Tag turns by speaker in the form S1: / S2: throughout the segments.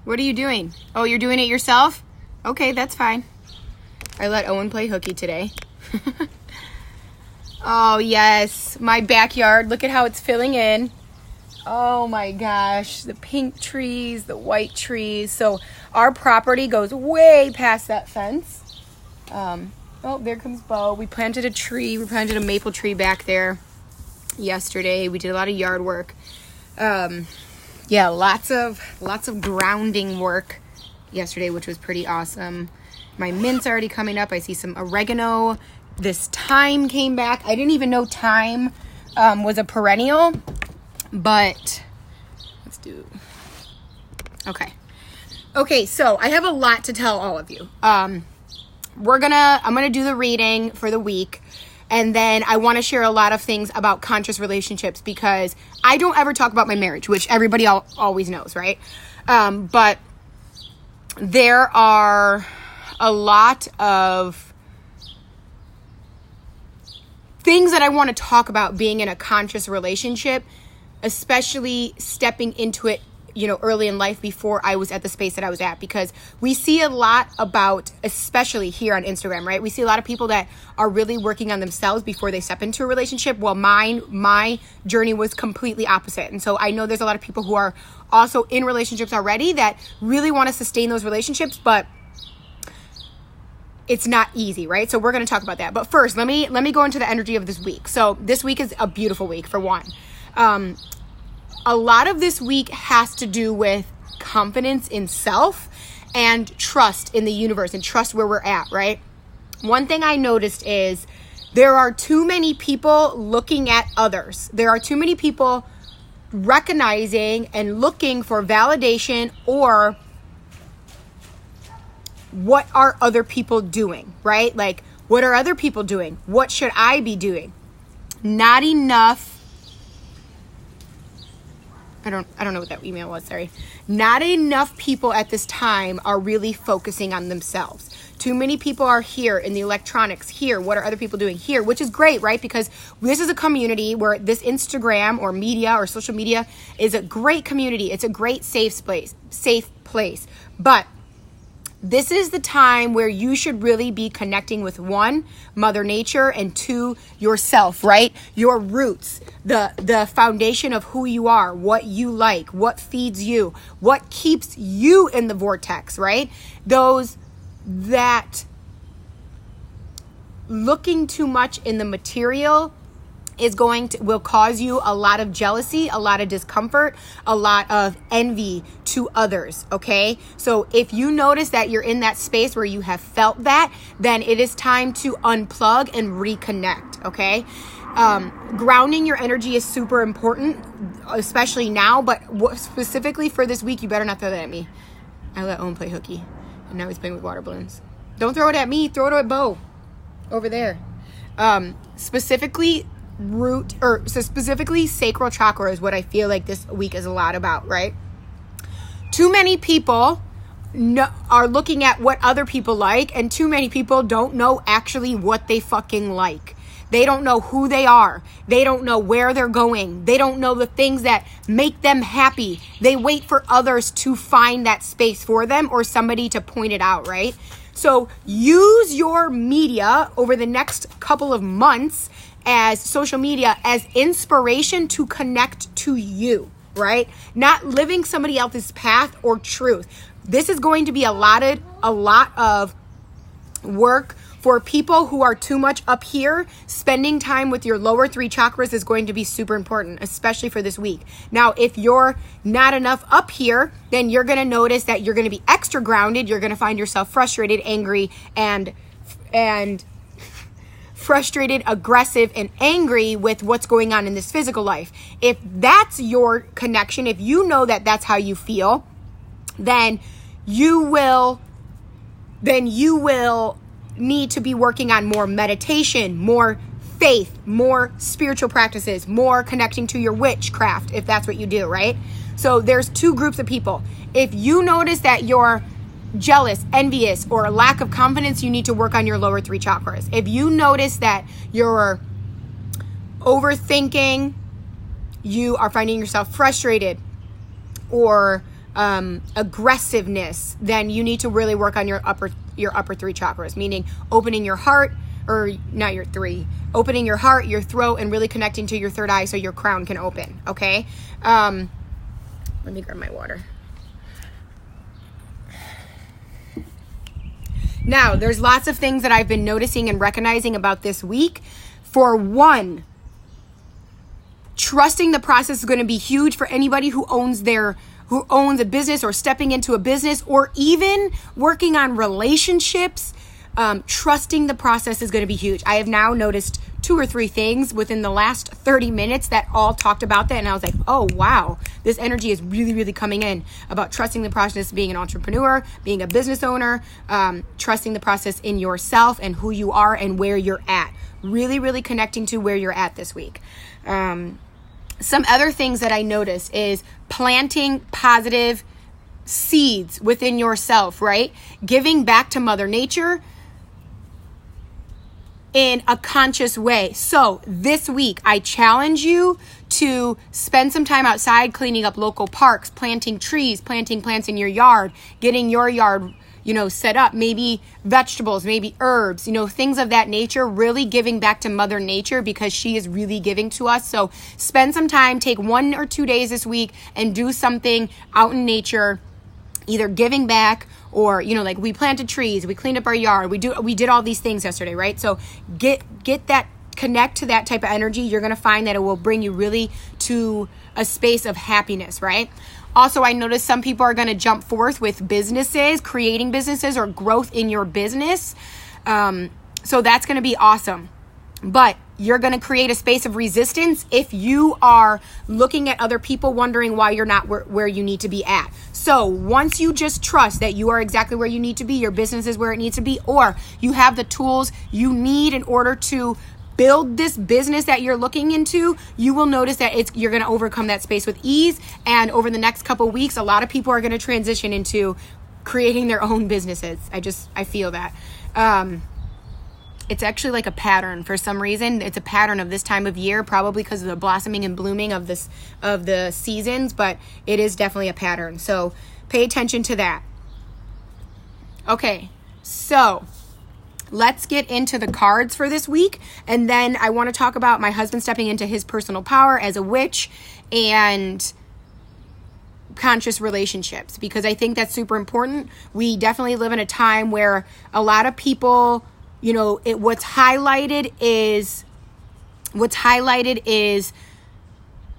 S1: What are you doing? Oh, you're doing it yourself? Okay, that's fine. I let Owen play hooky today. Oh, yes. My backyard. Look at how it's filling in. Oh, my gosh. The pink trees, the white trees. So our property goes way past that fence. Oh, there comes Bo. We planted a tree. We planted a maple tree back there yesterday. We did a lot of yard work. Yeah, lots of grounding work yesterday, which was pretty awesome. My mint's already coming up. I see some oregano. This thyme came back. I didn't even know thyme was a perennial, but let's do. Okay, so I have a lot to tell all of you. I'm gonna do the reading for the week, and then I want to share a lot of things about conscious relationships, because I don't ever talk about my marriage, which everybody always knows, right? But there are a lot of things that I want to talk about being in a conscious relationship, especially stepping into it, early in life before I was at the space that I was at, because we see a lot about, especially here on Instagram, right? We see a lot of people that are really working on themselves before they step into a relationship. Well, my journey was completely opposite. And so I know there's a lot of people who are also in relationships already that really want to sustain those relationships, but it's not easy, right? So we're going to talk about that. But first, let me go into the energy of this week. So this week is a beautiful week, for one. A lot of this week has to do with confidence in self and trust in the universe and trust where we're at, right? One thing I noticed is there are too many people looking at others. There are too many people recognizing and looking for validation, or what are other people doing, right? Like, what are other people doing? What should I be doing? Not enough. I don't know what that email was, sorry. Not enough people at this time are really focusing on themselves. Too many people are here in the electronics, here. What are other people doing here? Which is great, right? Because this is a community where this Instagram or media or social media is a great community. It's a great safe place. But this is the time where you should really be connecting with, one, Mother Nature, and two, yourself, right? Your roots, the foundation of who you are, what you like, what feeds you, what keeps you in the vortex, right? Those that looking too much in the material will cause you a lot of jealousy, a lot of discomfort, a lot of envy to others, okay? So if you notice that you're in that space where you have felt that, then it is time to unplug and reconnect, okay? Grounding your energy is super important, especially now, but specifically for this week, you better not throw that at me. I let Owen play hooky, and now he's playing with water balloons. Don't throw it at me, throw it at Bo over there. Specifically sacral chakra is what I feel like this week is a lot about, right? Too many people are looking at what other people like, and too many people don't know actually what they fucking like. They don't know who they are. They don't know where they're going. They don't know the things that make them happy. They wait for others to find that space for them, or somebody to point it out, right? So use your media over the next couple of months as social media as inspiration to connect to you, right? Not living somebody else's path or truth. This is going to be a lot of work for people who are too much up here. Spending time with your lower three chakras is going to be super important, especially for this week. Now, if you're not enough up here, then you're going to notice that you're going to be extra grounded. You're going to find yourself frustrated, angry, and frustrated, aggressive, and angry with what's going on in this physical life. If that's your connection, if you know that that's how you feel, then you will need to be working on more meditation, more faith, more spiritual practices, more connecting to your witchcraft, if that's what you do, right? So there's two groups of people. If you notice that you're jealous, envious, or a lack of confidence, you need to work on your lower three chakras. If you notice that you're overthinking, you are finding yourself frustrated, or aggressiveness, then you need to really work on your upper 3 chakras, meaning opening your heart, or not your 3, opening your heart, your throat, and really connecting to your third eye so your crown can open. Okay. Let me grab my water. Now, there's lots of things that I've been noticing and recognizing about this week. For one, trusting the process is going to be huge for anybody who owns a business or stepping into a business or even working on relationships. Trusting the process is going to be huge. I have now noticed 2 or 3 things within the last 30 minutes that all talked about that. And I was like, oh, wow, this energy is really, really coming in about trusting the process, being an entrepreneur, being a business owner, trusting the process in yourself and who you are and where you're at. Really, really connecting to where you're at this week. Some other things that I noticed is planting positive seeds within yourself, right? Giving back to Mother Nature in a conscious way. So this week, I challenge you to spend some time outside cleaning up local parks, planting trees, planting plants in your yard, getting your yard, set up, maybe vegetables, maybe herbs, things of that nature, really giving back to Mother Nature because she is really giving to us. So spend some time, take 1 or 2 days this week and do something out in nature, either giving back or, like we planted trees, we cleaned up our yard, we did all these things yesterday, right? So get that, connect to that type of energy. You're going to find that it will bring you really to a space of happiness, right? Also, I noticed some people are going to jump forth with businesses, creating businesses or growth in your business. So that's going to be awesome. But you're going to create a space of resistance if you are looking at other people wondering why you're not where you need to be at. So once you just trust that you are exactly where you need to be, your business is where it needs to be, or you have the tools you need in order to build this business that you're looking into, you will notice that you're going to overcome that space with ease. And over the next couple of weeks, a lot of people are going to transition into creating their own businesses. I feel that. It's actually like a pattern for some reason. It's a pattern of this time of year, probably because of the blossoming and blooming of the seasons, but it is definitely a pattern. So pay attention to that. Okay, so let's get into the cards for this week. And then I want to talk about my husband stepping into his personal power as a witch and conscious relationships, because I think that's super important. We definitely live in a time where a lot of people, what's highlighted is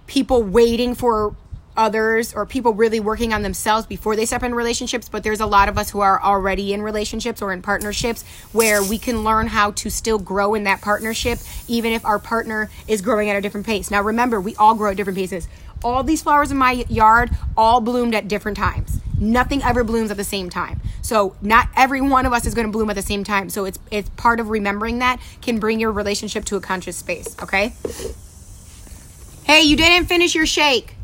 S1: people waiting for others or people really working on themselves before they step in relationships. But there's a lot of us who are already in relationships or in partnerships where we can learn how to still grow in that partnership, even if our partner is growing at a different pace. Now, remember, we all grow at different paces. All these flowers in my yard all bloomed at different times. Nothing ever blooms at the same time. So not every one of us is going to bloom at the same time. So it's part of remembering that can bring your relationship to a conscious space, okay? Hey, you didn't finish your shake.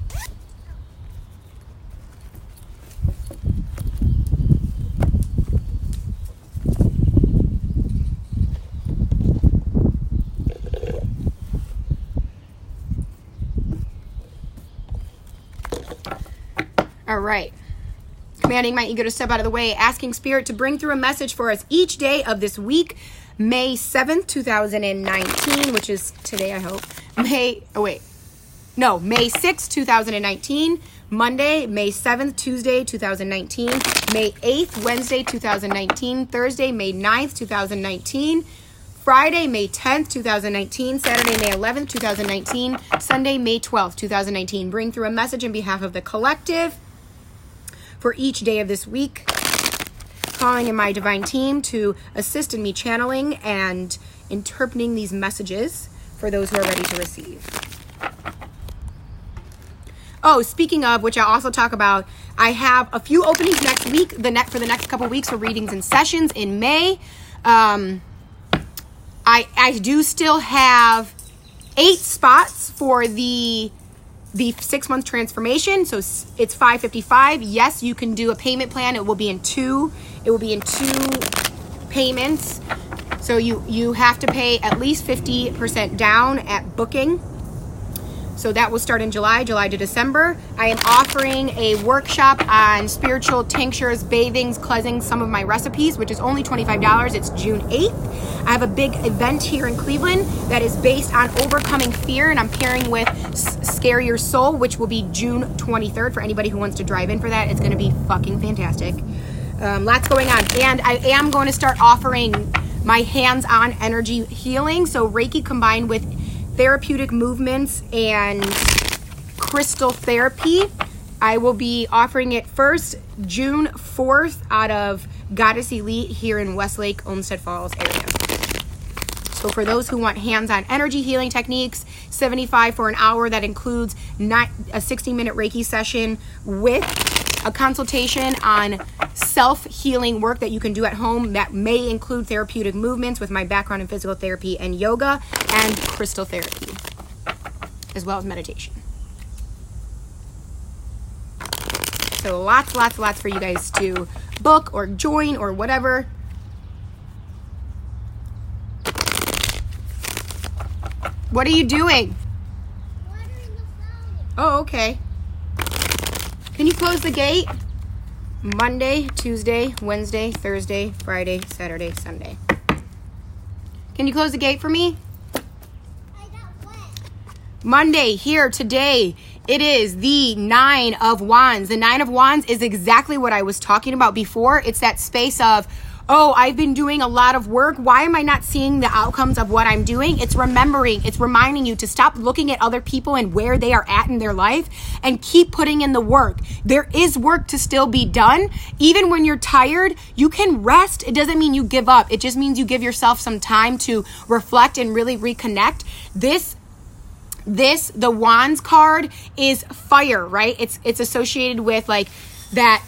S1: All right. Commanding my ego to step out of the way, asking Spirit to bring through a message for us each day of this week, May 7th, 2019, which is today, I hope. May 6th, 2019, Monday, May 7th, Tuesday, 2019, May 8th, Wednesday, 2019, Thursday, May 9th, 2019, Friday, May 10th, 2019, Saturday, May 11th, 2019, Sunday, May 12th, 2019. Bring through a message on behalf of the collective for each day of this week, calling in my divine team to assist in me channeling and interpreting these messages for those who are ready to receive. Oh, speaking of, which I also talk about, I have a few openings next week, for the next couple weeks for readings and sessions in May. I do still have 8 spots for the 6-month transformation. So it's $555. Yes, you can do a payment plan. It will be in two payments. So you have to pay at least 50% down at booking. So that will start in July to December. I am offering a workshop on spiritual tinctures, bathings, cleansings, some of my recipes, which is only $25. It's June 8th. I have a big event here in Cleveland that is based on overcoming fear, and I'm pairing with Scare Your Soul, which will be June 23rd for anybody who wants to drive in for that. It's going to be fucking fantastic. Lots going on. And I am going to start offering my hands-on energy healing. So Reiki combined with therapeutic movements and crystal therapy. I will be offering it first June 4th out of Goddess Elite here in Westlake, Olmsted Falls area. So for those who want hands-on energy healing techniques, $75 for an hour. That includes a 60-minute Reiki session with a consultation on self-healing work that you can do at home that may include therapeutic movements with my background in physical therapy and yoga and crystal therapy, as well as meditation. So lots for you guys to book or join or whatever. What are you doing?
S2: Watering the flowers.
S1: Oh, okay. Can you close the gate? Monday, Tuesday, Wednesday, Thursday, Friday, Saturday, Sunday. Can you close the gate for me?
S2: I got wet.
S1: Monday, here, today, it is the 9 of Wands. The 9 of Wands is exactly what I was talking about before. It's that space of, oh, I've been doing a lot of work. Why am I not seeing the outcomes of what I'm doing? It's reminding you to stop looking at other people and where they are at in their life and keep putting in the work. There is work to still be done. Even when you're tired, you can rest. It doesn't mean you give up. It just means you give yourself some time to reflect and really reconnect. The Wands card is fire, right? It's associated with like that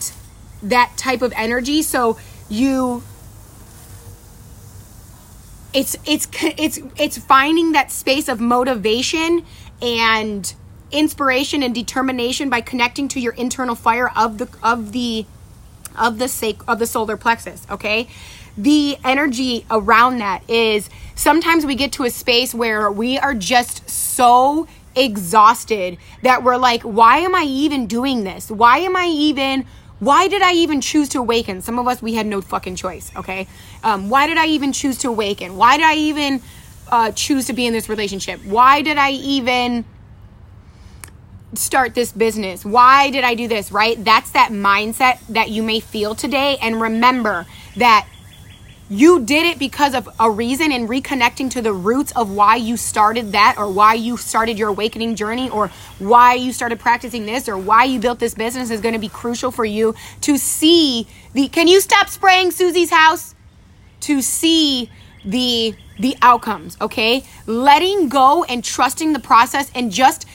S1: type of energy. So it's finding that space of motivation and inspiration and determination by connecting to your internal fire of the solar plexus. Okay, the energy around that is sometimes we get to a space where we are just so exhausted that we're like, why am I even doing this? Why did I even choose to awaken? Some of us, we had no fucking choice, okay? Why did I even choose to awaken? Why did I even choose to be in this relationship? Why did I even start this business? Why did I do this, right? That's that mindset that you may feel today. And remember that you did it because of a reason, and reconnecting to the roots of why you started that, or why you started your awakening journey, or why you started practicing this, or why you built this business is going to be crucial for you to see can you stop spraying Susie's house? To see the outcomes, okay? Letting go and trusting the process and just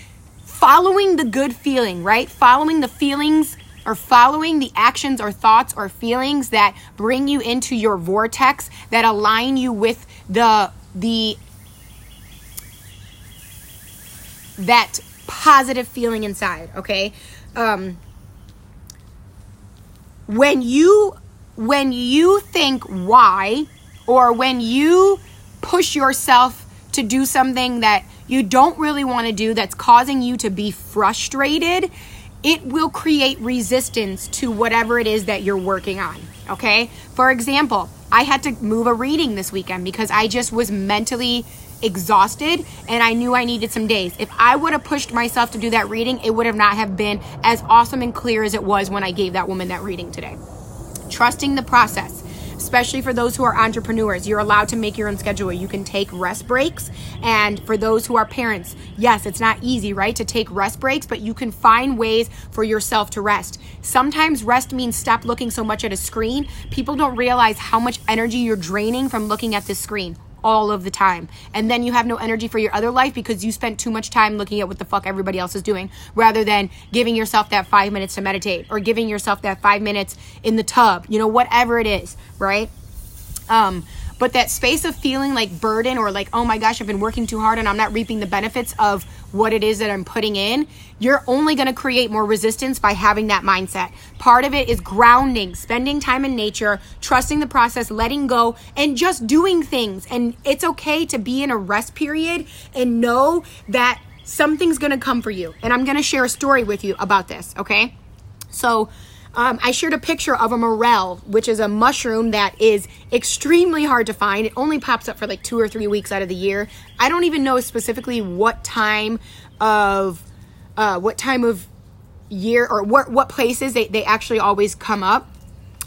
S1: following the good feeling, right? Following the feelings or following the actions or thoughts or feelings that bring you into your vortex, that align you with that positive feeling inside, okay? When you think why, or when you push yourself to do something that you don't really want to do, that's causing you to be frustrated, it will create resistance to whatever it is that you're working on, okay? For example, I had to move a reading this weekend because I just was mentally exhausted and I knew I needed some days. If I would have pushed myself to do that reading, it would have not have been as awesome and clear as it was when I gave that woman that reading today. Trusting the process. Especially for those who are entrepreneurs, you're allowed to make your own schedule. You can take rest breaks. And for those who are parents, yes, it's not easy, right, to take rest breaks, but you can find ways for yourself to rest. Sometimes rest means stop looking so much at a screen. People don't realize how much energy you're draining from looking at this screen all of the time. And then you have no energy for your other life because you spent too much time looking at what the fuck everybody else is doing, rather than giving yourself that 5 minutes to meditate, or giving yourself that 5 minutes in the tub, whatever it is, right? But that space of feeling like burden, or like, oh my gosh, I've been working too hard and I'm not reaping the benefits of what it is that I'm putting in, you're only going to create more resistance by having that mindset. Part of it is grounding, spending time in nature, trusting the process, letting go, and just doing things. And it's okay to be in a rest period and know that something's going to come for you. And I'm going to share a story with you about this, okay? So I shared a picture of a morel, which is a mushroom that is extremely hard to find. It only pops up for like 2 or 3 weeks out of the year. I don't even know specifically what time of year or what places they actually always come up.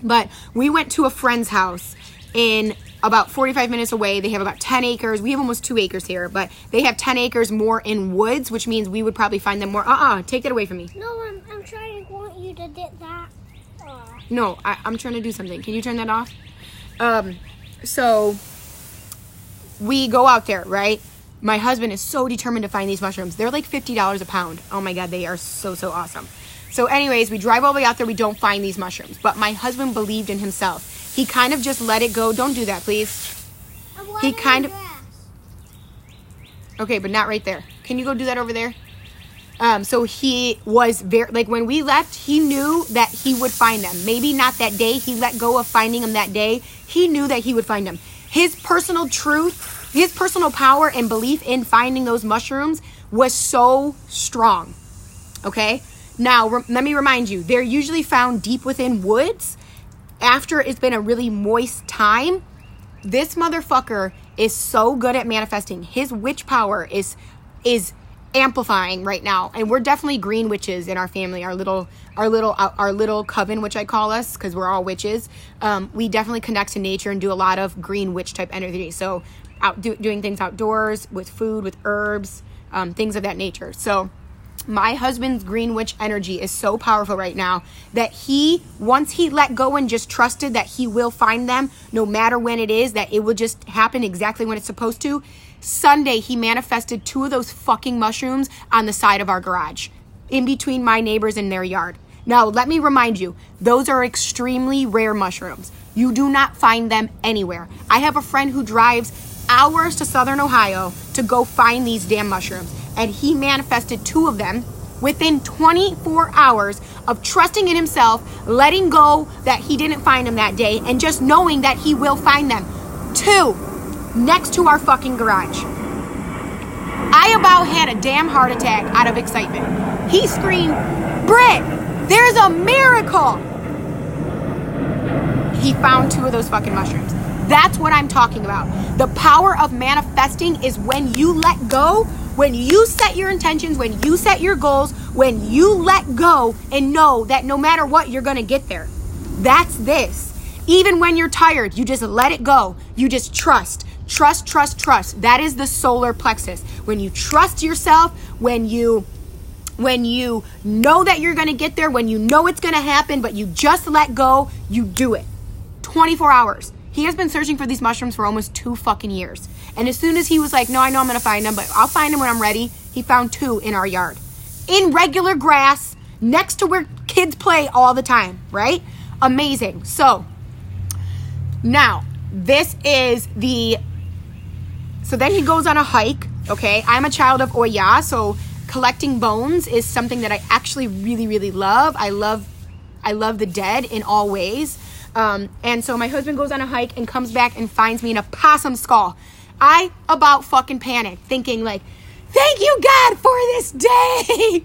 S1: But we went to a friend's house in about 45 minutes away. They have about 10 acres. We have almost 2 acres here, but they have 10 acres more in woods, which means we would probably find them more. Take that away from me.
S2: No, I'm trying to want you to get that.
S1: No, I'm trying to do something. Can you turn that off? So we go out there, right? My husband is so determined to find these mushrooms. They're like $50 a pound. Oh my God, they are so awesome. So anyways, we drive all the way out there. We don't find these mushrooms, but my husband believed in himself. He kind of just let it go. Don't do that, please. He kind of... Okay, but not right there. Can you go do that over there? So he was very, like when we left, he knew that he would find them. Maybe not that day. He let go of finding them that day. He knew that he would find them. His personal truth, his personal power and belief in finding those mushrooms was so strong. Okay. Now, let me remind you, they're usually found deep within woods after it's been a really moist time. This motherfucker is so good at manifesting. His witch power is amplifying right now, and we're definitely green witches in our family. Our little coven, which I call us, because we're all witches. We definitely connect to nature and do a lot of green witch type energy. So, doing things outdoors with food, with herbs, things of that nature. So, my husband's green witch energy is so powerful right now that once he let go and just trusted that he will find them, no matter when it is, that it will just happen exactly when it's supposed to. Sunday, he manifested 2 of those fucking mushrooms on the side of our garage, in between my neighbors and their yard. Now, let me remind you, those are extremely rare mushrooms. You do not find them anywhere. I have a friend who drives hours to Southern Ohio to go find these damn mushrooms, and he manifested 2 of them within 24 hours of trusting in himself, letting go that he didn't find them that day, and just knowing that he will find them. 2. Next to our fucking garage. I about had a damn heart attack out of excitement. He screamed, "Britt, there's a miracle!" He found 2 of those fucking mushrooms. That's what I'm talking about. The power of manifesting is when you let go, when you set your intentions, when you set your goals, when you let go and know that no matter what, you're gonna get there. That's this. Even when you're tired, you just let it go. You just trust. Trust. That is the solar plexus. When you trust yourself, when you know that you're going to get there, when you know it's going to happen, but you just let go, you do it. 24 hours. He has been searching for these mushrooms for almost 2 fucking years. And as soon as he was like, no, I know I'm going to find them, but I'll find them when I'm ready, he found 2 in our yard. In regular grass, next to where kids play all the time, right? Amazing. So, now, so then he goes on a hike, okay? I'm a child of Oya, so collecting bones is something that I actually really, really love. I love the dead in all ways. And so my husband goes on a hike and comes back and finds me in a possum skull. I about fucking panicked, thinking like, thank you, God, for this day.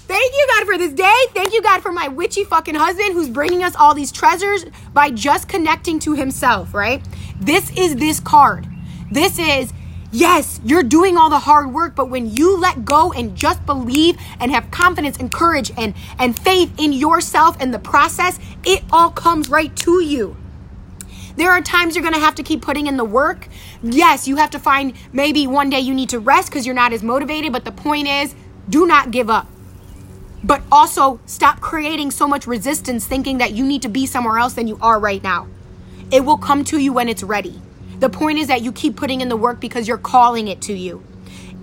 S1: Thank you, God, for this day. Thank you, God, for my witchy fucking husband who's bringing us all these treasures by just connecting to himself, right? This is this card. This is, yes, you're doing all the hard work, but when you let go and just believe and have confidence and courage and faith in yourself and the process, it all comes right to you. There are times you're going to have to keep putting in the work. Yes, you have to find maybe one day you need to rest because you're not as motivated, but the point is, do not give up. But also stop creating so much resistance thinking that you need to be somewhere else than you are right now. It will come to you when it's ready. The point is that you keep putting in the work because you're calling it to you.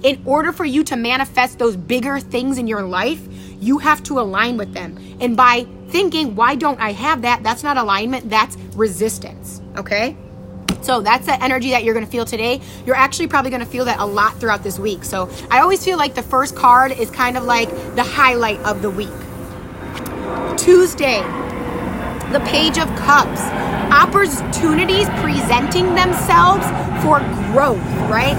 S1: In order for you to manifest those bigger things in your life, you have to align with them. And by thinking, why don't I have that? That's not alignment, that's resistance, okay? So that's the energy that you're going to feel today. You're actually probably going to feel that a lot throughout this week. So I always feel like the first card is kind of like the highlight of the week. Tuesday, the Page of Cups. Opportunities presenting themselves for growth, right?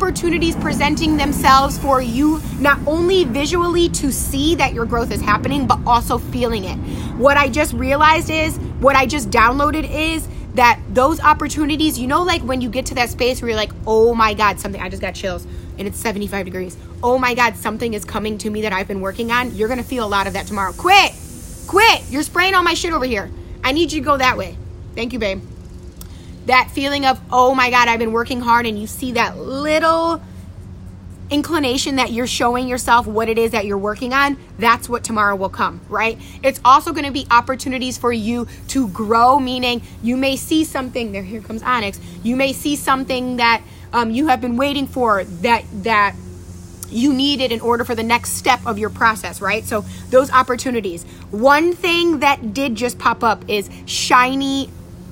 S1: opportunities presenting themselves for you, not only visually to see that your growth is happening, but also feeling it. What I just downloaded is that those opportunities, like when you get to that space where you're like, oh my God, I just got chills and it's 75 degrees. Oh my God, something is coming to me that I've been working on. You're going to feel a lot of that tomorrow. Quit. You're spraying all my shit over here. I need you to go that way. Thank you, babe. That feeling of, oh my God, I've been working hard, and you see that little inclination that you're showing yourself what it is that you're working on, that's what tomorrow will come, right? It's also going to be opportunities for you to grow, meaning you may see something, here comes Onyx, you may see something that you have been waiting for that you needed in order for the next step of your process, right? So those opportunities. One thing that did just pop up is shiny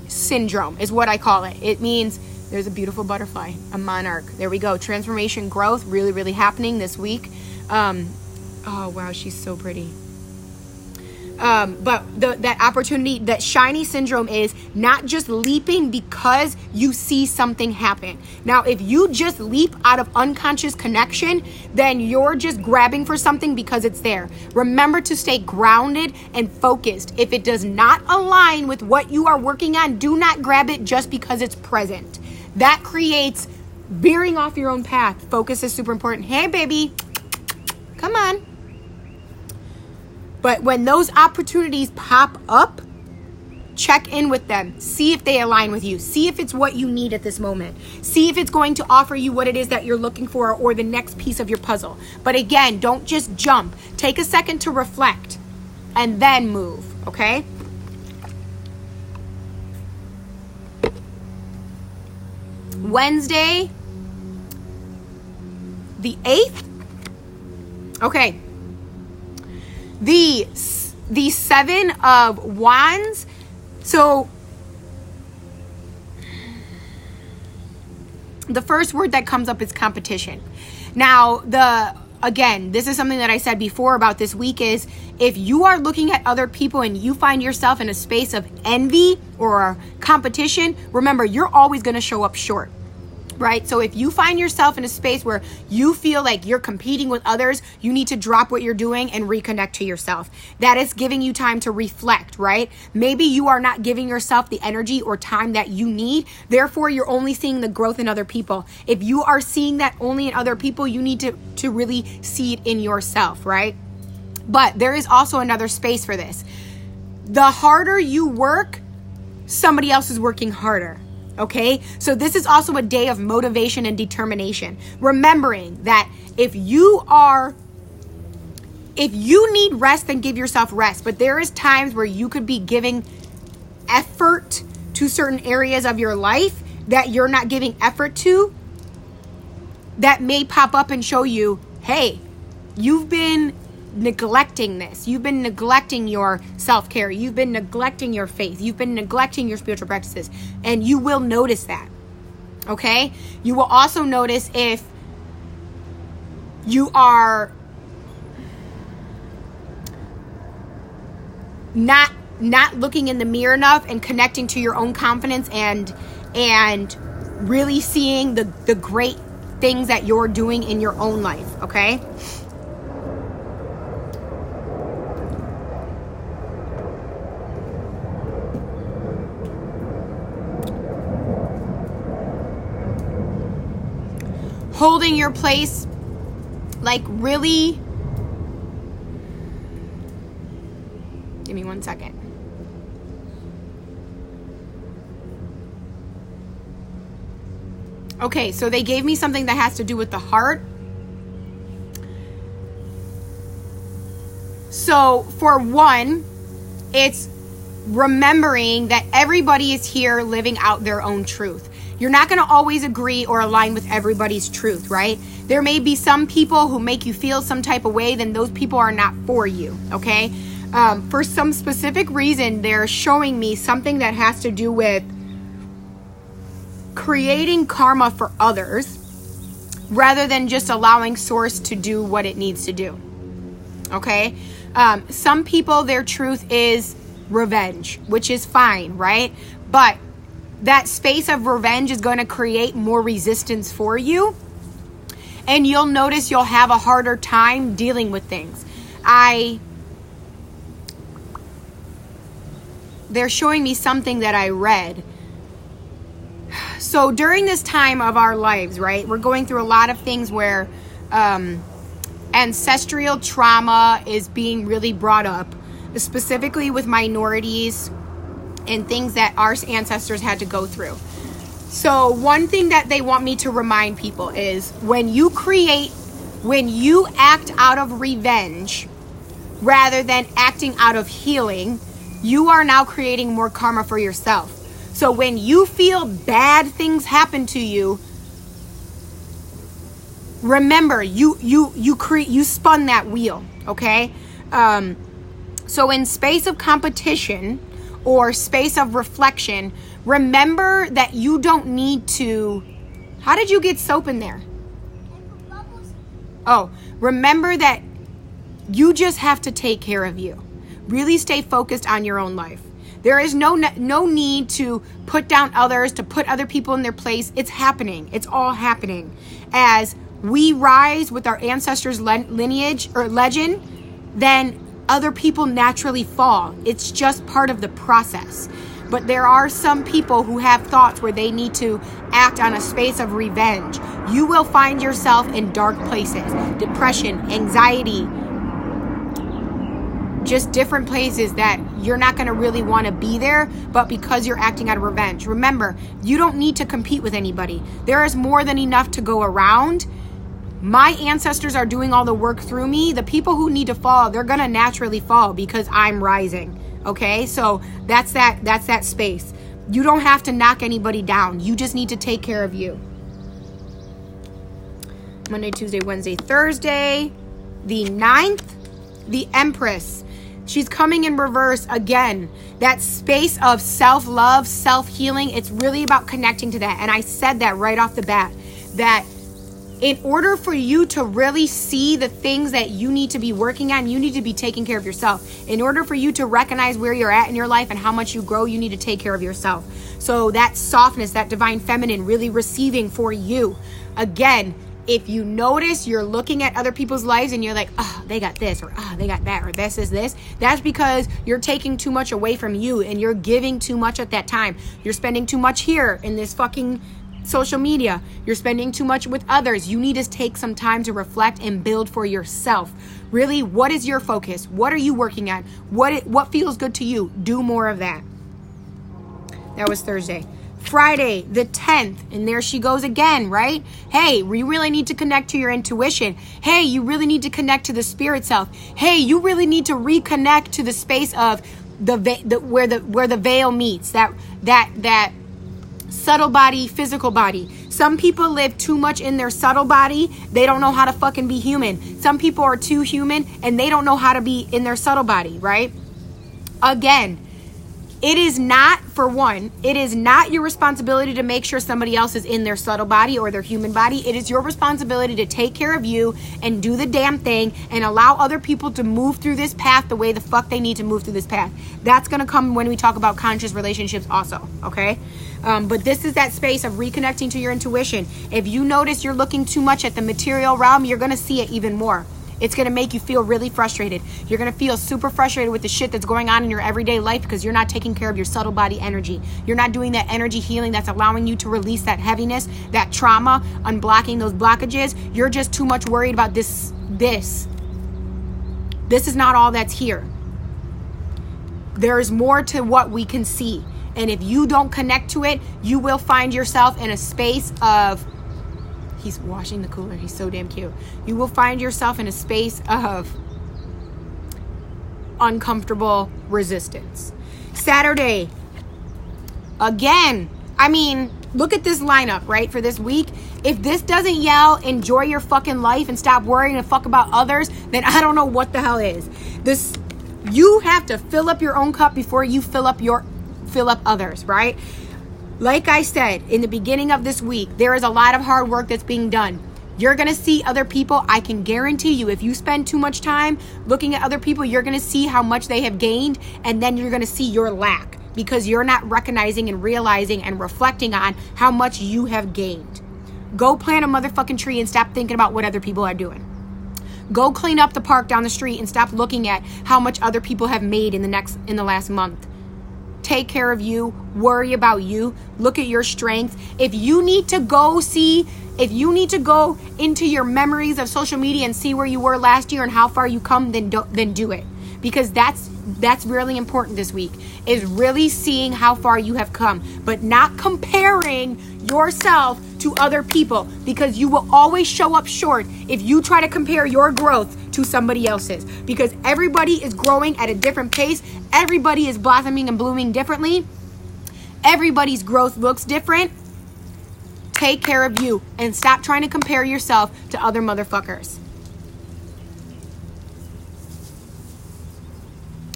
S1: syndrome is what I call it. It means there's a beautiful butterfly, a monarch. There we go. Transformation, growth, really, really happening this week. Oh, wow, she's so pretty. But that opportunity, that shiny syndrome is not just leaping because you see something happen. Now, if you just leap out of unconscious connection, then you're just grabbing for something because it's there. Remember to stay grounded and focused. If it does not align with what you are working on, do not grab it just because it's present. That creates veering off your own path. Focus is super important. Hey, baby, come on. But when those opportunities pop up, check in with them. See if they align with you. See if it's what you need at this moment. See if it's going to offer you what it is that you're looking for or the next piece of your puzzle. But again, don't just jump. Take a second to reflect and then move, okay? Wednesday, the 8th. Okay. The 7 of Wands. So the first word that comes up is competition. Now, again, this is something that I said before about this week is if you are looking at other people and you find yourself in a space of envy or competition, remember, you're always going to show up short. Right? So if you find yourself in a space where you feel like you're competing with others, you need to drop what you're doing and reconnect to yourself. That is giving you time to reflect, right? Maybe you are not giving yourself the energy or time that you need. Therefore, you're only seeing the growth in other people. If you are seeing that only in other people, you need to really see it in yourself, right? But there is also another space for this. The harder you work, somebody else is working harder. Okay, so this is also a day of motivation and determination. Remembering that if you need rest, then give yourself rest. But there is times where you could be giving effort to certain areas of your life that you're not giving effort to, that may pop up and show you, hey, you've been neglecting this. You've been neglecting your self-care. You've been neglecting your faith. You've been neglecting your spiritual practices. And you will notice that. Okay? You will also notice if you are not looking in the mirror enough and connecting to your own confidence and really seeing the great things that you're doing in your own life. Okay? Holding your place, like really, give me 1 second. Okay, so they gave me something that has to do with the heart. So for one, it's remembering that everybody is here living out their own truth. You're not going to always agree or align with everybody's truth, right? There may be some people who make you feel some type of way, then those people are not for you, okay? For some specific reason, they're showing me something that has to do with creating karma for others rather than just allowing source to do what it needs to do, okay? Some people, their truth is revenge, which is fine, right? But that space of revenge is going to create more resistance for you. And you'll notice you'll have a harder time dealing with things. They're showing me something that I read. So during this time of our lives, right, we're going through a lot of things where ancestral trauma is being really brought up, specifically with minorities and things that our ancestors had to go through. So one thing that they want me to remind people is when you act out of revenge rather than acting out of healing, you are now creating more karma for yourself. So when you feel bad things happen to you, remember you spun that wheel, okay? So in space of competition or space of reflection, remember that you don't need to... How did you get soap in there? Oh, remember that you just have to take care of you. Really stay focused on your own life. There is no need to put down others, to put other people in their place. It's happening. It's all happening. As we rise with our ancestors' lineage or legend, then other people naturally fall. It's just part of the process. But there are some people who have thoughts where they need to act on a space of revenge. You will find yourself in dark places, depression, anxiety, just different places that you're not going to really want to be there, but because you're acting out of revenge. Remember, you don't need to compete with anybody. There is more than enough to go around. My ancestors are doing all the work through me. The people who need to fall, they're going to naturally fall because I'm rising. Okay? So that's that space. You don't have to knock anybody down. You just need to take care of you. Monday, Tuesday, Wednesday, Thursday. The 9th, the Empress. She's coming in reverse again. That space of self-love, self-healing, it's really about connecting to that. And I said that right off the bat, that in order for you to really see the things that you need to be working on, you need to be taking care of yourself. In order for you to recognize where you're at in your life and how much you grow, you need to take care of yourself. So that softness, that divine feminine, really receiving for you. Again, if you notice you're looking at other people's lives and you're like, oh, they got this, or oh, they got that, or this is this, that's because you're taking too much away from you and you're giving too much at that time. You're spending too much here in this fucking social media. You're spending too much with others. You need to take some time to reflect and build for yourself. Really, what is your focus? What are you working at? What feels good to you? Do more of that. That was Thursday. Friday, the 10th, and there she goes again, right? Hey, we really need to connect to your intuition. Hey, you really need to connect to the spirit self. Hey, you really need to reconnect to the space of where the veil meets, that subtle body, physical body. Some people live too much in their subtle body. They don't know how to fucking be human. Some people are too human and they don't know how to be in their subtle body, right? Again, it is not your responsibility to make sure somebody else is in their subtle body or their human body. It is your responsibility to take care of you and do the damn thing and allow other people to move through this path the way the fuck they need to move through this path. That's going to come when we talk about conscious relationships also, okay? But this is that space of reconnecting to your intuition. If you notice you're looking too much at the material realm, you're going to see it even more. It's going to make you feel really frustrated. You're going to feel super frustrated with the shit that's going on in your everyday life because you're not taking care of your subtle body energy. You're not doing that energy healing that's allowing you to release that heaviness, that trauma, unblocking those blockages. You're just too much worried about this. This is not all that's here. There's more to what we can see. And if you don't connect to it, you will find yourself in a space of... He's washing the cooler. He's so damn cute. You will find yourself in a space of uncomfortable resistance. Saturday, again, I mean, look at this lineup, right, for this week. If this doesn't yell, enjoy your fucking life and stop worrying and fuck about others, then I don't know what the hell is. You have to fill up your own cup before you fill up others, right? Like I said, in the beginning of this week, there is a lot of hard work that's being done. You're going to see other people. I can guarantee you, if you spend too much time looking at other people, you're going to see how much they have gained, and then you're going to see your lack because you're not recognizing and realizing and reflecting on how much you have gained. Go plant a motherfucking tree and stop thinking about what other people are doing. Go clean up the park down the street and stop looking at how much other people have made in the last month. Take care of you. Worry about you. Look at your strengths. If you need to go into your memories of social media and see where you were last year and how far you come, then do it. Because that's really important this week, is really seeing how far you have come, but not comparing yourself to other people, because you will always show up short if you try to compare your growth to somebody else's, because everybody is growing at a different pace. Everybody is blossoming and blooming differently. Everybody's growth looks different. Take care of you and stop trying to compare yourself to other motherfuckers.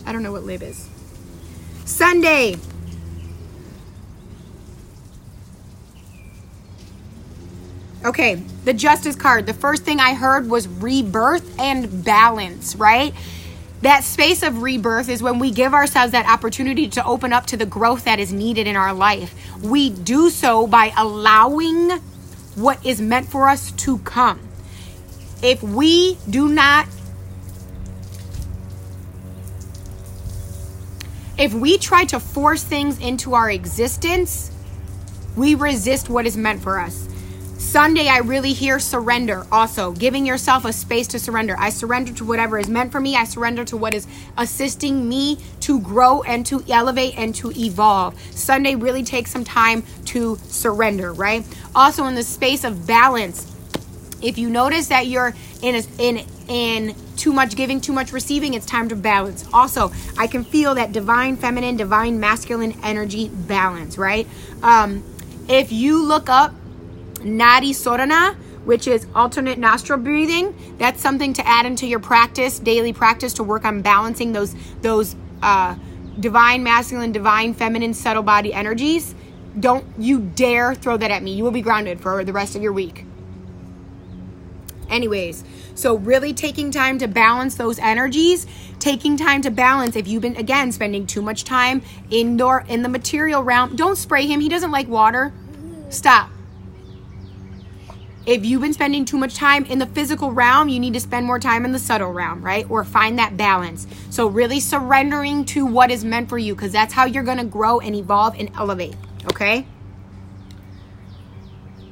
S1: I don't know what lib is. Sunday. Okay, the Justice card. The first thing I heard was rebirth and balance, right? That space of rebirth is when we give ourselves that opportunity to open up to the growth that is needed in our life. We do so by allowing what is meant for us to come. If we try to force things into our existence, we resist what is meant for us. Sunday, I really hear surrender also. Giving yourself a space to surrender. I surrender to whatever is meant for me. I surrender to what is assisting me to grow and to elevate and to evolve. Sunday really takes some time to surrender, right? Also in the space of balance, if you notice that you're in too much giving, too much receiving, it's time to balance. Also, I can feel that divine feminine, divine masculine energy balance, right? If you look up Nadi Sorana, which is alternate nostril breathing, that's something to add into your practice, daily practice, to work on balancing those divine masculine, divine feminine, subtle body energies. Don't you dare throw that at me. You will be grounded for the rest of your week. Anyways, so really taking time to balance those energies, taking time to balance. If you've been, again, spending too much time indoor in the material realm, don't spray him. He doesn't like water. Stop. If you've been spending too much time in the physical realm, you need to spend more time in the subtle realm, right? Or find that balance. So really surrendering to what is meant for you, because that's how you're going to grow and evolve and elevate, okay?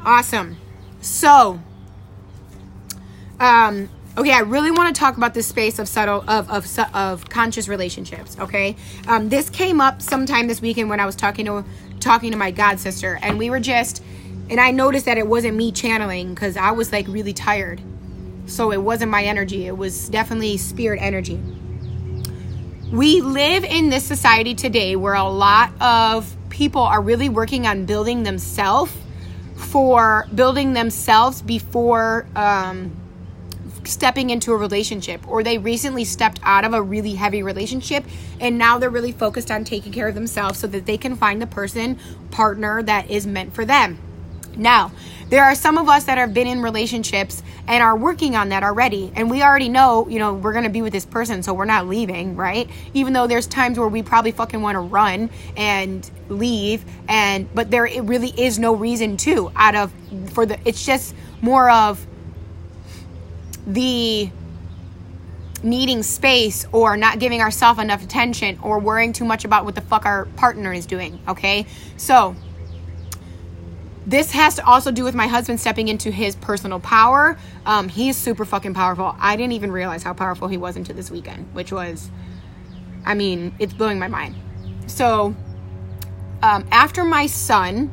S1: Awesome. So, okay, I really want to talk about this space of subtle, of conscious relationships, okay? This came up sometime this weekend when I was talking to my god sister, and we were just... And I noticed that it wasn't me channeling, because I was like really tired. So it wasn't my energy. It was definitely spirit energy. We live in this society today where a lot of people are really working on building themselves before stepping into a relationship, or they recently stepped out of a really heavy relationship and now they're really focused on taking care of themselves so that they can find the partner that is meant for them. Now, there are some of us that have been in relationships and are working on that already. And we already know, we're going to be with this person, so we're not leaving, right? Even though there's times where we probably fucking want to run and leave, but there it really is no reason to it's just more of the needing space or not giving ourselves enough attention or worrying too much about what the fuck our partner is doing, okay? So this has to also do with my husband stepping into his personal power. He's super fucking powerful. I didn't even realize how powerful he was until this weekend, which was, it's blowing my mind. So, after my son,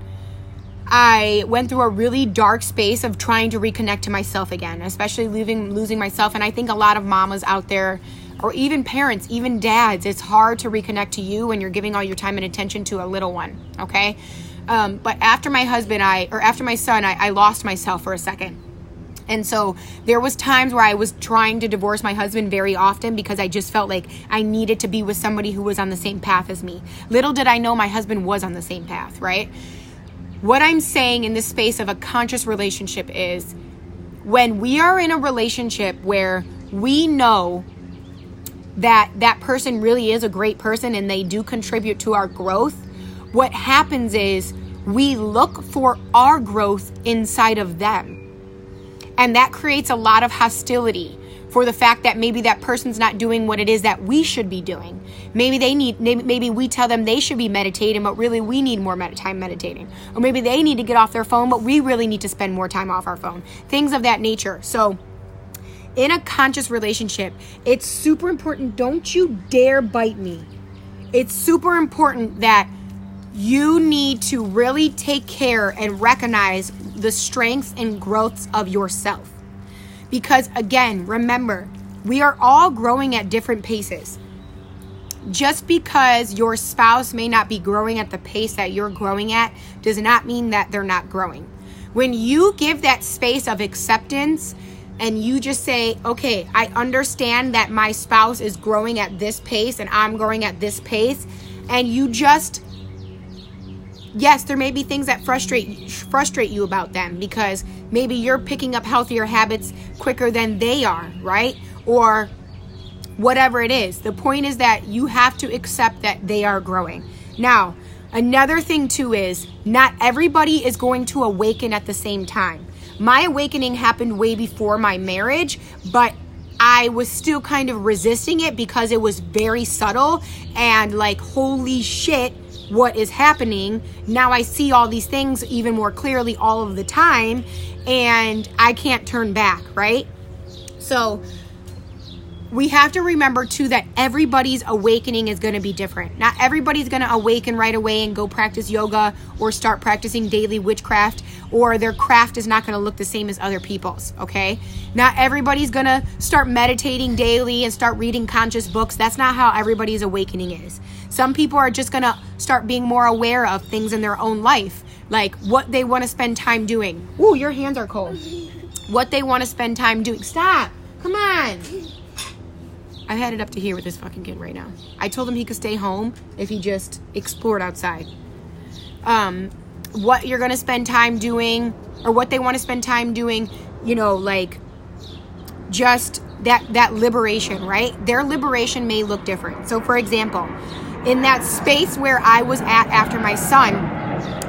S1: I went through a really dark space of trying to reconnect to myself again, especially losing myself. And I think a lot of mamas out there, or even parents, even dads, it's hard to reconnect to you when you're giving all your time and attention to a little one, okay? But after my son, I lost myself for a second. And so there was times where I was trying to divorce my husband very often because I just felt like I needed to be with somebody who was on the same path as me. Little did I know my husband was on the same path, right? What I'm saying in this space of a conscious relationship is when we are in a relationship where we know that that person really is a great person and they do contribute to our growth, what happens is we look for our growth inside of them. And that creates a lot of hostility for the fact that maybe that person's not doing what it is that we should be doing. Maybe we tell them they should be meditating, but really we need more time meditating. Or maybe they need to get off their phone, but we really need to spend more time off our phone. Things of that nature. So in a conscious relationship, it's super important. Don't you dare bite me. It's super important that you need to really take care and recognize the strengths and growths of yourself. Because again, remember, we are all growing at different paces. Just because your spouse may not be growing at the pace that you're growing at does not mean that they're not growing. When you give that space of acceptance and you just say, okay, I understand that my spouse is growing at this pace and I'm growing at this pace, and you just, yes, there may be things that frustrate you about them because maybe you're picking up healthier habits quicker than they are, right? Or whatever it is. The point is that you have to accept that they are growing. Now, another thing too is not everybody is going to awaken at the same time. My awakening happened way before my marriage, but I was still kind of resisting it because it was very subtle and like, holy shit, what is happening? Now I see all these things even more clearly all of the time, and I can't turn back, right? So we have to remember too that everybody's awakening is going to be different. Not everybody's going to awaken right away and go practice yoga or start practicing daily witchcraft, or their craft is not going to look the same as other people's, okay? Not everybody's going to start meditating daily and start reading conscious books. That's not how everybody's awakening is. Some people are just going to start being more aware of things in their own life, like what they want to spend time doing. Ooh, your hands are cold. What they want to spend time doing. Stop. Come on. I've had it up to here with this fucking kid right now. I told him he could stay home if he just explored outside. What you're going to spend time doing, or what they want to spend time doing, you know, like just that liberation, right? Their liberation may look different. So for example, in that space where I was at after my son,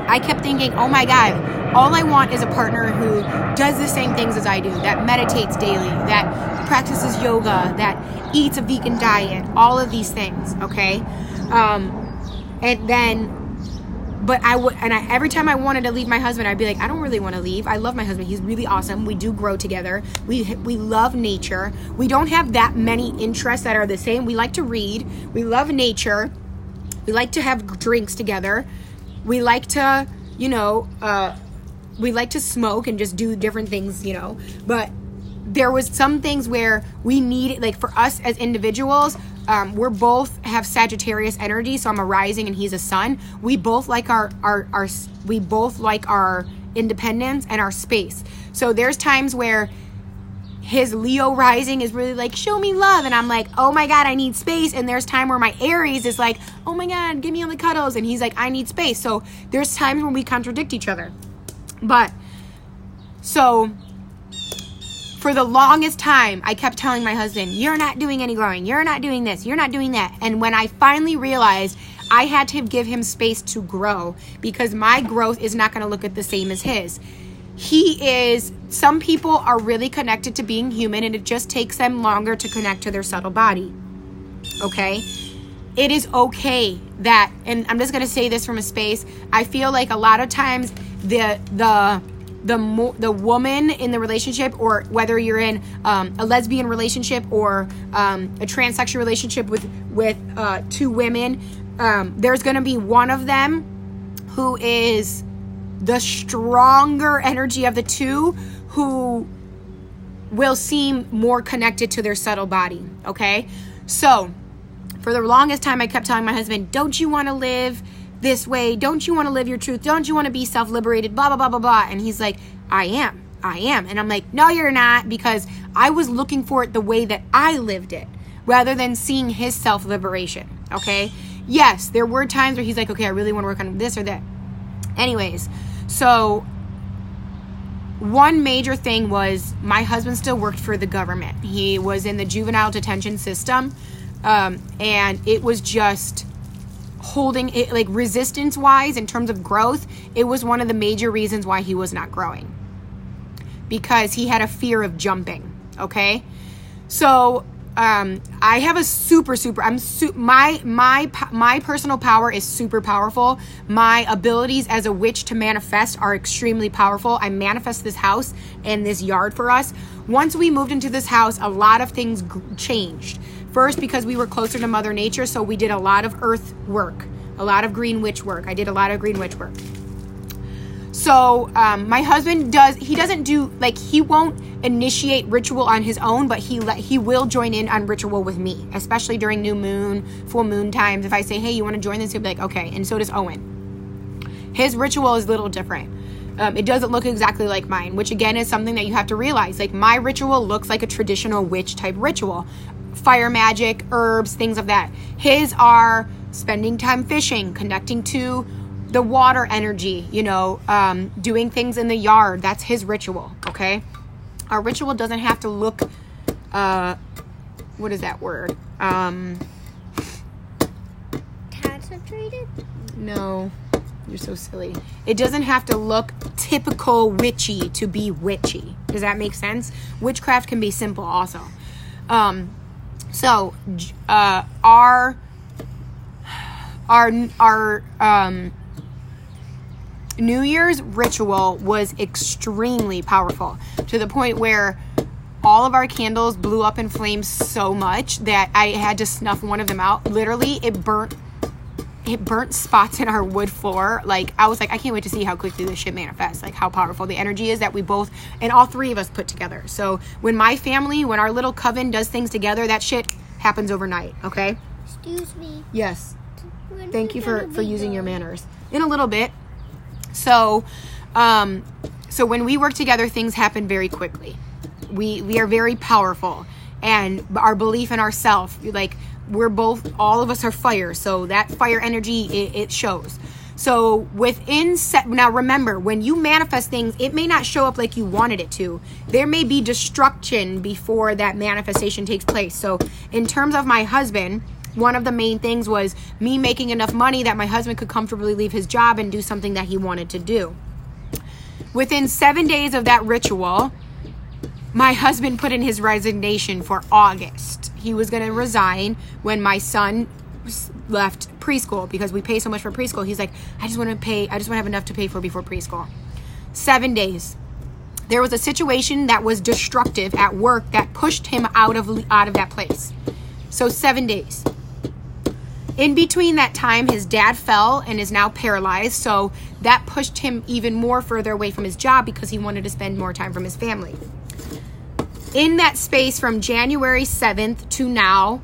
S1: I kept thinking, oh my God, all I want is a partner who does the same things as I do, that meditates daily, that practices yoga, that eats a vegan diet, all of these things, okay? Every time I wanted to leave my husband, I'd be like, I don't really want to leave. I love my husband. He's really awesome. We do grow together. We love nature. We don't have that many interests that are the same. We like to read. We love nature. We like to have drinks together. We like to, we like to smoke and just do different things, but there was some things where we need, like for us as individuals, we're both have Sagittarius energy. So I'm a rising and he's a sun. We both like our independence and our space. So there's times where his Leo rising is really like, show me love. And I'm like, oh my God, I need space. And there's time where my Aries is like, oh my God, give me all the cuddles. And he's like, I need space. So there's times when we contradict each other. But so for the longest time, I kept telling my husband, you're not doing any growing. You're not doing this. You're not doing that. And when I finally realized I had to give him space to grow because my growth is not going to look at the same as his. Some people are really connected to being human and it just takes them longer to connect to their subtle body. Okay? It is okay that, and I'm just going to say this from a space, I feel like a lot of times the woman in the relationship, or whether you're in a lesbian relationship or a transsexual relationship with two women, there's going to be one of them who is the stronger energy of the two, who will seem more connected to their subtle body. Okay, so for the longest time I kept telling my husband, don't you want to live this way? Don't you want to live your truth? Don't you want to be self-liberated? Blah, blah, blah, blah, blah. And he's like, I am. And I'm like, no, you're not, because I was looking for it the way that I lived it rather than seeing his self-liberation. Okay. Yes, there were times where he's like, okay, I really want to work on this or that. Anyways, so one major thing was my husband still worked for the government. He was in the juvenile detention system. And it was just holding it, like resistance wise, in terms of growth, it was one of the major reasons why he was not growing, because he had a fear of jumping. Okay. So, I have a my personal power is super powerful. My abilities as a witch to manifest are extremely powerful. I manifest this house and this yard for us. Once we moved into this house, a lot of things changed. First, because we were closer to Mother Nature, so we did a lot of earth work, a lot of green witch work. I did a lot of green witch work. So my husband doesn't do, like, he won't initiate ritual on his own, but he will join in on ritual with me, especially during new moon, full moon times. If I say, hey, you want to join this? He'll be like, okay. And so does Owen. His ritual is a little different. It doesn't look exactly like mine, which again is something that you have to realize. Like, my ritual looks like a traditional witch type ritual. Fire magic, herbs, things of that. His are spending time fishing, connecting to the water energy, doing things in the yard. That's his ritual, okay? Our ritual doesn't have to look, what is that word?
S2: Concentrated?
S1: No, you're so silly. It doesn't have to look typical witchy to be witchy. Does that make sense? Witchcraft can be simple also. So our New Year's ritual was extremely powerful, to the point where all of our candles blew up in flames so much that I had to snuff one of them out. Literally, it burnt spots in our wood floor. Like, I was like, I can't wait to see how quickly this shit manifests, like how powerful the energy is that we both, and all three of us put together. So when our little coven does things together, that shit happens overnight, okay?
S2: Excuse me.
S1: Yes. Thank you for using your manners. In a little bit. So when we work together, things happen very quickly. We are very powerful, and our belief in ourselves, like, all of us are fire. So that fire energy, it shows. So now remember, when you manifest things, it may not show up like you wanted it to. There may be destruction before that manifestation takes place. So in terms of my husband, one of the main things was me making enough money that my husband could comfortably leave his job and do something that he wanted to do. Within 7 days of that ritual, my husband put in his resignation for August. He was going to resign when my son left preschool, because we pay so much for preschool. He's like, I just want to have enough to pay for before preschool. 7 days. There was a situation that was destructive at work that pushed him out of that place. So 7 days. In between that time, his dad fell and is now paralyzed. So that pushed him even more further away from his job, because he wanted to spend more time from his family. In that space from January 7th to now,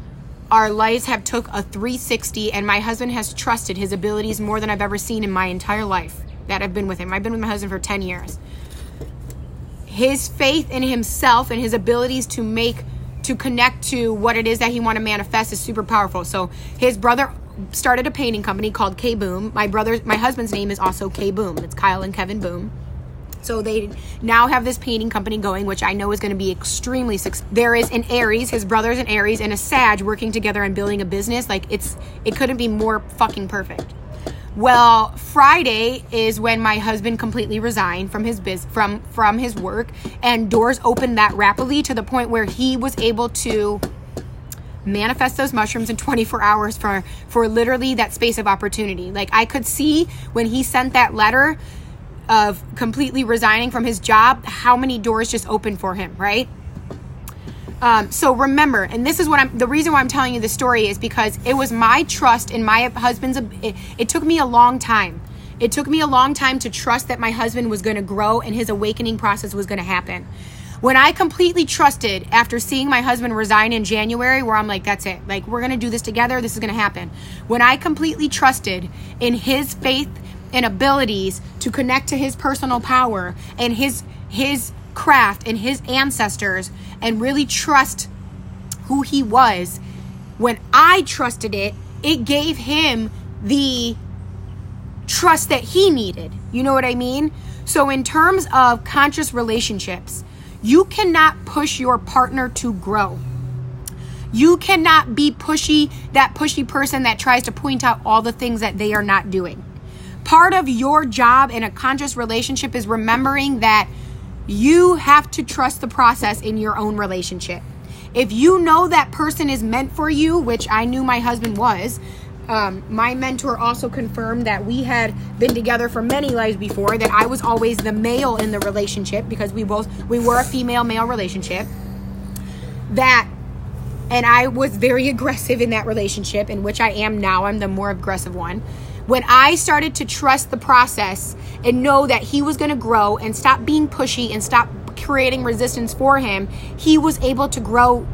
S1: our lives have took a 360, and my husband has trusted his abilities more than I've ever seen in my entire life that I've been with him. I've been with my husband for 10 years. His faith in himself and his abilities to connect to what it is that he want to manifest is super powerful. So his brother started a painting company called K Boom. My husband's name is also K Boom. It's Kyle and Kevin Boom. So they now have this painting company going, which I know is going to be extremely successful. There is an Aries, his brother's an Aries, and a Sag working together and building a business. Like, it couldn't be more fucking perfect. Well, Friday is when my husband completely resigned from his from his work, and doors opened that rapidly to the point where he was able to manifest those mushrooms in 24 hours for literally that space of opportunity. Like, I could see when he sent that letter of completely resigning from his job, how many doors just opened for him, right? So remember, and this is the reason why I'm telling you this story is because it was my trust in my husband's, it took me a long time. It took me a long time to trust that my husband was going to grow and his awakening process was going to happen. When I completely trusted after seeing my husband resign in January, where I'm like, that's it. Like, we're going to do this together. This is going to happen. When I completely trusted in his faith and abilities to connect to his personal power and his craft and his ancestors, and really trust who he was, when I trusted it, it gave him the trust that he needed. You know what I mean? So in terms of conscious relationships, you cannot push your partner to grow. You cannot be pushy, that pushy person that tries to point out all the things that they are not doing. Part of your job in a conscious relationship is remembering that you have to trust the process in your own relationship. If you know that person is meant for you, which I knew my husband was, my mentor also confirmed that we had been together for many lives before, that I was always the male in the relationship because we were a female-male relationship. And I was very aggressive in that relationship, in which I am now. I'm the more aggressive one. When I started to trust the process and know that he was going to grow and stop being pushy and stop creating resistance for him, he was able to grow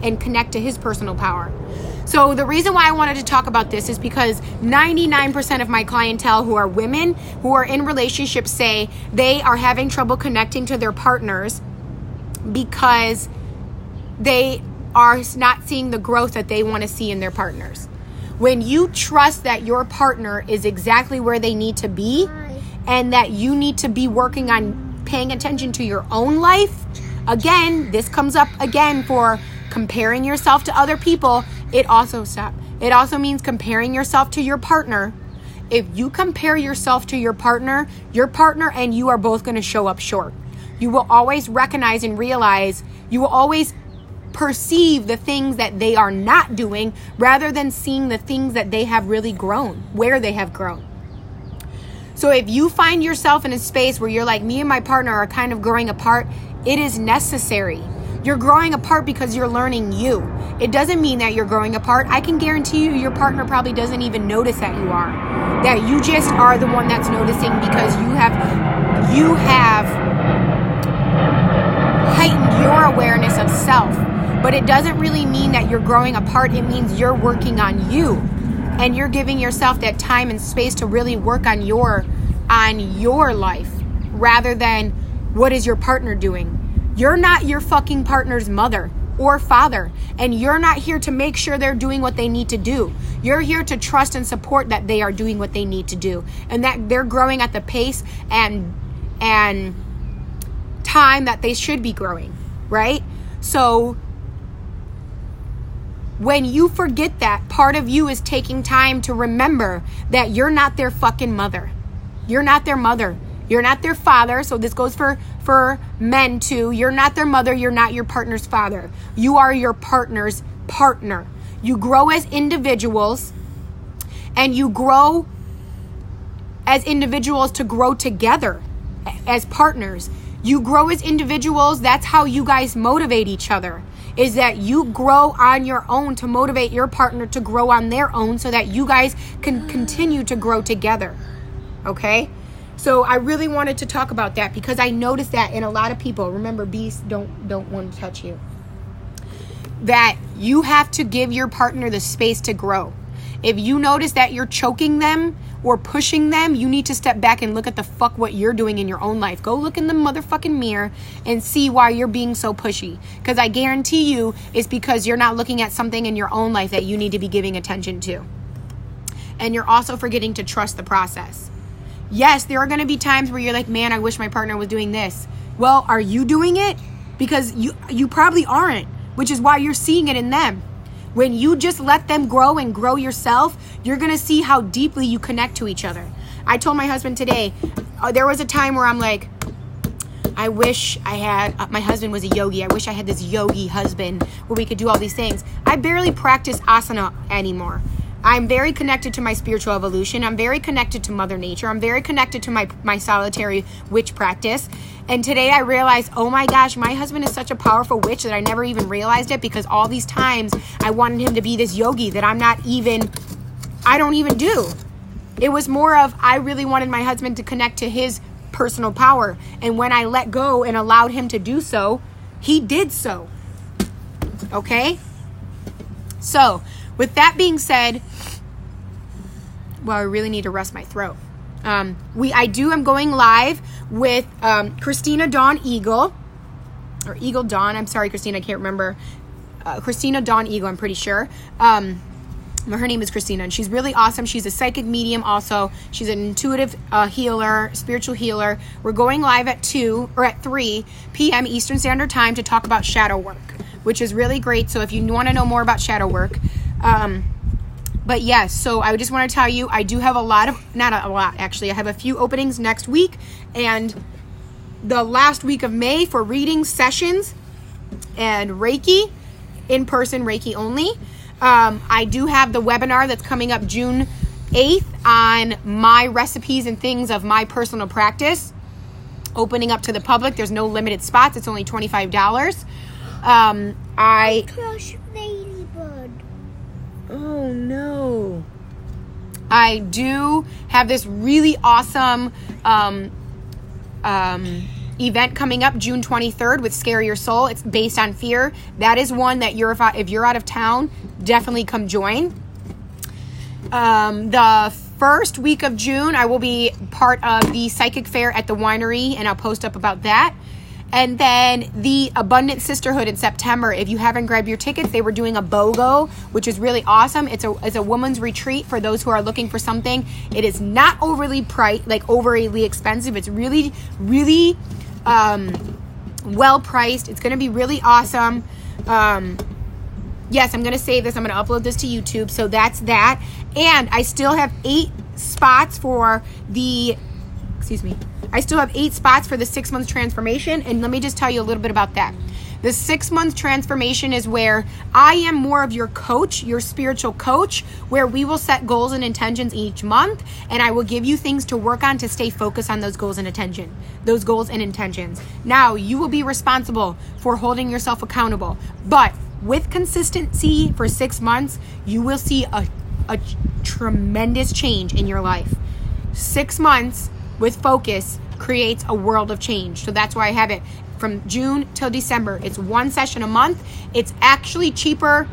S1: and connect to his personal power. So the reason why I wanted to talk about this is because 99% of my clientele who are women who are in relationships say they are having trouble connecting to their partners because they are not seeing the growth that they want to see in their partners. When you trust that your partner is exactly where they need to be and that you need to be working on paying attention to your own life, again, this comes up again for comparing yourself to other people. It also means comparing yourself to your partner. If you compare yourself to your partner and you are both going to show up short. You will always recognize and realize, you will always perceive the things that they are not doing rather than seeing the things that they have really grown, where they have grown. So if you find yourself in a space where you're like, me and my partner are kind of growing apart, it is necessary. You're growing apart because you're learning you. It doesn't mean that you're growing apart. I can guarantee you your partner probably doesn't even notice that you are. That you just are the one that's noticing because you have heightened your awareness of self. But it doesn't really mean that you're growing apart. It means you're working on you. And you're giving yourself that time and space to really work on your life rather than what is your partner doing. You're not your fucking partner's mother or father. And you're not here to make sure they're doing what they need to do. You're here to trust and support that they are doing what they need to do. And that they're growing at the pace and time that they should be growing. Right? So when you forget that, part of you is taking time to remember that you're not their fucking mother. You're not their mother. You're not their father. So this goes for men too. You're not their mother. You're not your partner's father. You are your partner's partner. You grow as individuals, and you grow as individuals to grow together as partners. You grow as individuals. That's how you guys motivate each other. Is that you grow on your own to motivate your partner to grow on their own so that you guys can continue to grow together. Okay? So I really wanted to talk about that because I noticed that in a lot of people. Remember, beasts don't want to touch you. That you have to give your partner the space to grow. If you notice that you're choking them or pushing them, you need to step back and look at the fuck what you're doing in your own life. Go look in the motherfucking mirror and see why you're being so pushy. Because I guarantee you it's because you're not looking at something in your own life that you need to be giving attention to. And you're also forgetting to trust the process. Yes, there are going to be times where you're like, man, I wish my partner was doing this. Well, are you doing it? Because you probably aren't, which is why you're seeing it in them. When you just let them grow and grow yourself, you're going to see how deeply you connect to each other. I told my husband today, there was a time where I'm like, I wish I had, my husband was a yogi. I wish I had this yogi husband where we could do all these things. I barely practice asana anymore. I'm very connected to my spiritual evolution. I'm very connected to Mother Nature. I'm very connected to my solitary witch practice. And today I realized, oh my gosh, my husband is such a powerful witch that I never even realized it because all these times I wanted him to be this yogi that I don't even do. It was more of, I really wanted my husband to connect to his personal power. And when I let go and allowed him to do so, he did so. Okay? So, with that being said, well, I really need to rest my throat. I'm going live with Christina Dawn Eagle, or Eagle Dawn. I'm sorry, Christina, I can't remember. Christina Dawn Eagle, I'm pretty sure. Her name is Christina, and she's really awesome. She's a psychic medium also. She's an intuitive healer, spiritual healer. We're going live at 3 p.m. Eastern Standard Time to talk about shadow work. which is really great. So if you want to know more about shadow work, but yes, so I just want to tell you, I do have not a lot actually, I have a few openings next week and the last week of May for reading sessions and Reiki, in-person Reiki only. I do have the webinar that's coming up June 8th on my recipes and things of my personal practice, opening up to the public. There's no limited spots. It's only $25.
S2: Crush ladybird.
S1: Oh no. I do have this really awesome event coming up June 23rd with Scare Your Soul. It's based on fear. That is one that if you're out of town, definitely come join. The first week of June, I will be part of the psychic fair at the winery, and I'll post up about that. And then the Abundant Sisterhood in September. If you haven't grabbed your tickets, they were doing a BOGO, which is really awesome. It's a woman's retreat for those who are looking for something. It is not overly overly expensive. It's really, really well priced. It's going to be really awesome. Yes, I'm going to save this. I'm going to upload this to YouTube. So that's that. And I still have 8 spots for the 6 months transformation. And let me just tell you a little bit about that. The 6 month transformation is where I am more of your coach, your spiritual coach, where we will set goals and intentions each month. And I will give you things to work on to stay focused on those goals and intentions. Now you will be responsible for holding yourself accountable, but with consistency for 6 months, you will see a tremendous change in your life. 6 months with focus creates a world of change. So that's why I have it from June till December. It's 1 session a month. It's actually cheaper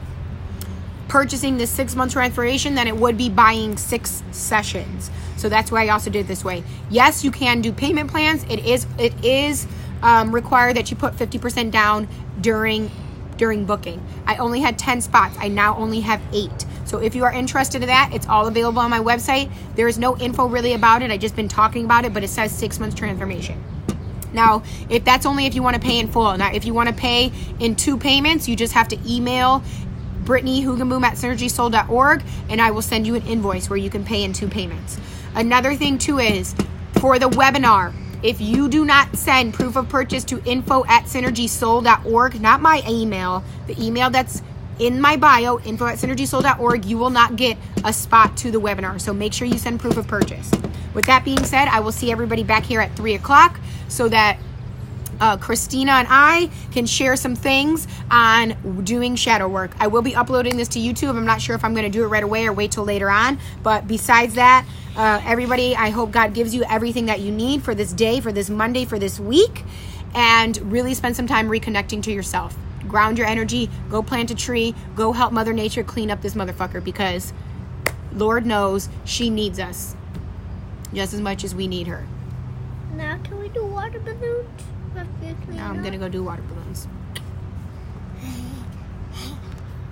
S1: purchasing this 6 month transformation than it would be buying 6 sessions. So that's why I also did it this way. Yes, you can do payment plans. It is required that you put 50% down during booking. I only had 10 spots. I now only have 8. So if you are interested in that, it's all available on my website. There is no info really about it. I've just been talking about it, but it says 6 months transformation. Now, if that's only if you want to pay in full. Now, if you want to pay in 2 payments, you just have to email BrittanyHugenboom@synergysoul.org, and I will send you an invoice where you can pay in 2 payments. Another thing too is for the webinar, if you do not send proof of purchase to info@synergysoul.org, not my email, the email that's in my bio, info@synergysoul.org, you will not get a spot to the webinar. So make sure you send proof of purchase. With that being said, I will see everybody back here at 3 o'clock so that Christina and I can share some things on doing shadow work. I will be uploading this to YouTube. I'm not sure if I'm going to do it right away or wait till later on. But besides that, everybody, I hope God gives you everything that you need for this day, for this Monday, for this week, and really spend some time reconnecting to yourself. Ground your energy, go plant a tree, go help Mother Nature clean up this motherfucker, because Lord knows she needs us just as much as we need her.
S2: Now can we do water balloons?
S1: Now I'm going to go do water balloons.